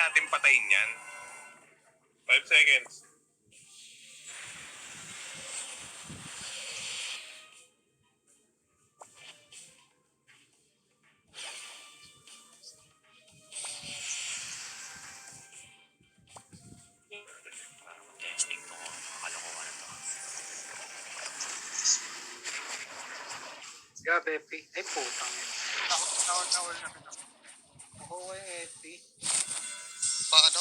natin patayin yan. 5 seconds. Testing to. Kalokohan to. Grabe, Epi. Ay, putang yun. Nawal na kita. Oo, Epi. Paano?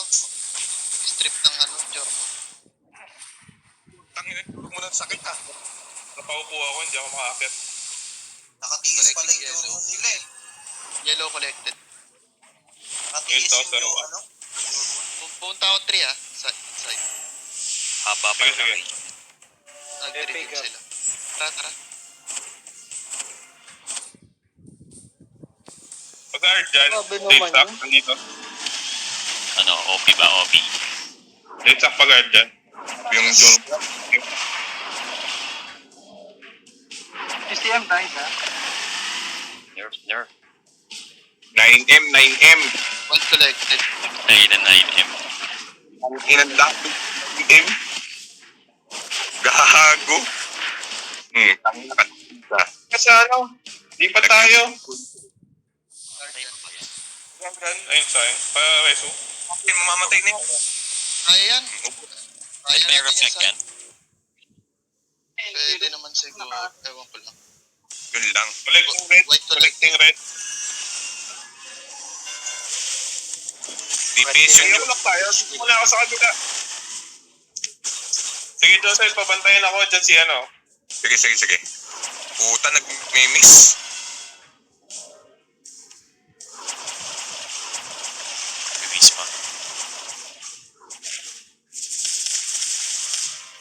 Strip ng ano, Jormo. Tangin, huwag mo ng sakit ha. Napaupo ako, hindi ako makakit. Nakatiis pala yung yellow nila eh. Yellow collected. Nakatiis Ito, yung dalawa. ano. Punta ako 3 ah. Side. Haba pa Sige, na sige. kayo. Nag-reveal Epic, sila. Tara. Pag-guard dyan, Grabe late naman stack, yun. nandito. Ano, OP ba? OP. Late stack pag-guard dyan. Yung John. STM tayo ha? Nerf. 9M, 9M. One collected. 9M. Ang inandang 9M. Gago. Tangin na ka. Kasi ano, di pa tayo. Ayun pa yan. Ayun sa'yo. Pa-reso. Okay, mamamatay na yan. Kaya yan. Kaya May natin reflect yan. Pwede naman siguro. Ewan ko lang. Yun lang. Collecting red. White Collecting red. DPS Sige, yun. ulak tayo. Sige muna ako sa kabila. Sige, Joseph, pabantayan ako dyan si ano. Sige. Puta, nag-miss. Release pa.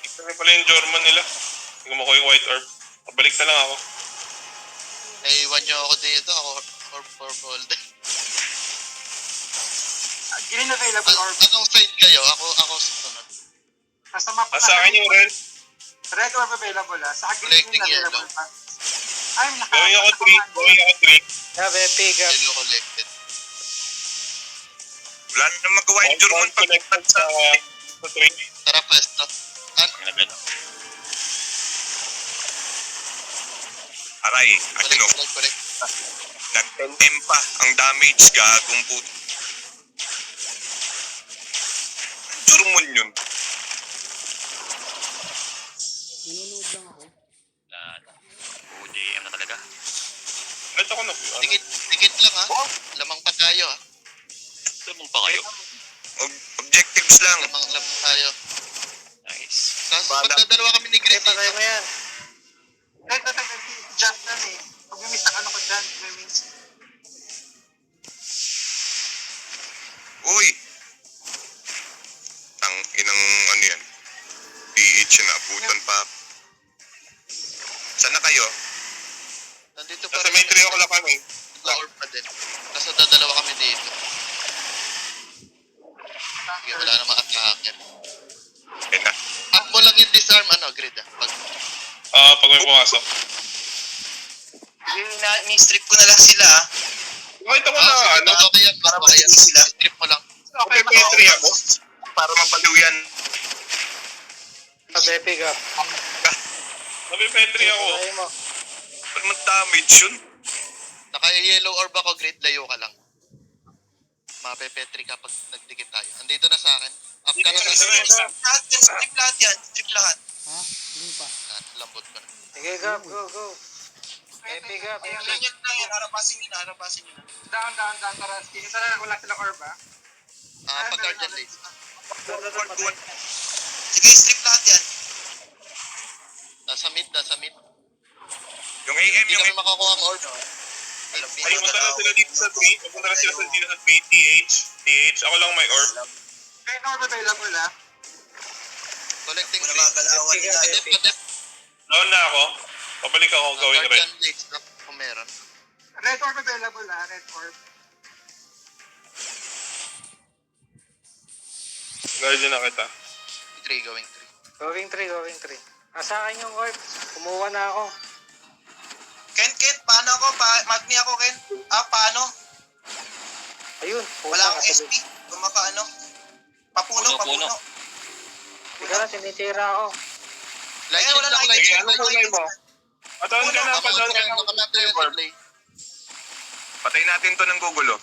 Ito rin pala yung Jorman nila. Hindi ko makuha yung white orb. Pabalik na lang ako. Naiwan nyo ako dito. Ako for hold. Green available orb. Anong side kayo? Ako sunod. Nasa map Sa akin yung red. Red orb available ha. Sa green Collecting available yellow. pa. Ay, Gawin ako 3. Grabe, Epi. Grabe. Yellow collected. Wala na magawa yung Jurman pag Connected sa 3. Tara, pwesto. Ang naman. Aray, akin o. Collect. Nag-10M pa ang damage. Gagong puto. Jurman yun. Nanonood lang ako. OJM na talaga. Ito ko na po. Ano? Dikit lang ha. Lamang pa tayo ha. Lamang pa kayo. Objectives lang. Lamang tayo. Nice. Tapos Bala. pagdadalawa kami ni Chris Patay dito. mo yan. Red na jump na eh. Pag may miss ang ano ko dyan, may miss. Uy! Ang inang ano yan. PH na abutan pa. Saan na kayo? Nandito pa Nasa may 3 ako lang kami. Orb pa din. Tapos dadalawa kami dito. Sige, wala namang attacker. Yan na. Up mo lang yung disarm, grid ah. Pag may pumasok. Ni-strip ko na lang sila ah. Makita ko na ano. Okay yan. Para Okay yan. malinis sila. Strip mo lang. Okay, may 3 ako. Para mabaliw yan. Grabe, Epi. Grabe. Sabi may 3 ako. Patay mo. Ano man damage yun? Naka-yellow orb ako, grid. Layo ka lang. Mapepetri ka pag nagdikit tayo. Andito na sa akin. Up ka na sa Lahat yan. Strip lahat. Ha? Hindi pa. lambot ko na. Sige, go. Epi, Epi. Yan lang yan. Harapasin nyo na. Down, tara. Isa na lang wala silang orb ha. Pag-guardian late. Sige, strip lahat yan. Nasa mid. Yung AM, Hindi yung kami makakuha ang orb. Alam mo, Ay, punta na sila dito sa 3. Punta na sila dito sa 3. TH. Ako lang may orb. Red orb available ha. Collecting Kung green. nabagalawan nila. Kadep. Noon na ako. Pabalik ako gawin red. Guardian late stop kung meron. Red orb available ha. Red orb. Guardian na kita. 3 going 3. Going 3. Sa akin yung orb. Kumuha na ako. Ken, paano ako? Mag me ako, Ken. Paano? Ayun. Wala akong SP. Gumaka ano. Papuno, Puno, puno. papuno. Teka lang, sinitira ako. Light Eh, shield wala lang, na light Sige, shield, ano light kulay shield. mo? Pataon ka na, pataon ka na. Nakamatay na si Clay. Patay natin to ng gugulo.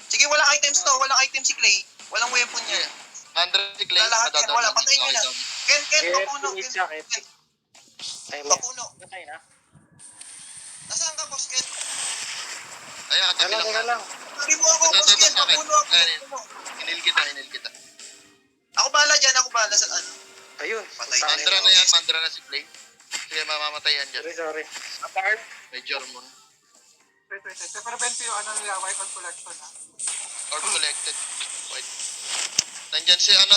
Sige, walang items to. Walang item si Clay. Walang weapon yan. Andre si Clay, Lahat yan, madadaan wala. lang Patayin nyo dito, na. okay, Ken, Eh, papuno. pilit Ken, siya, Ken. Ken, Ay, mo. papuno. Patay na. Nasaan ka, boss Ken? Ayan, katabi lang Teka lang. Sabi mo ako, Ito, boss ito, Ken. sa akin. Papuno ako. Ayan, Papuno. Hinil kita, hinil kita. Ako bahala dyan. Ako bahala sa ano. Ayun. Patay Patay Mandra na yan, mandra na si Clay. Sige, mamamatay yan dyan. Sorry. Attack. May Jormon. Wait. Prevent ko yung ano nila, weapon collection ha. Orb collected. Wait. Nandyan si ano,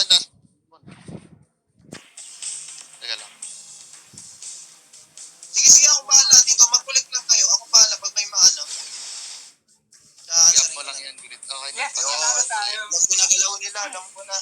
Teka lang. Sige, ako bahala dito. Mag-collect lang kayo. Ako bahala pag may maano. Gap mo lang yan, Grit. Okay na. Yes, nanalo tayo. Pag ginagalaw nila, alam ko na.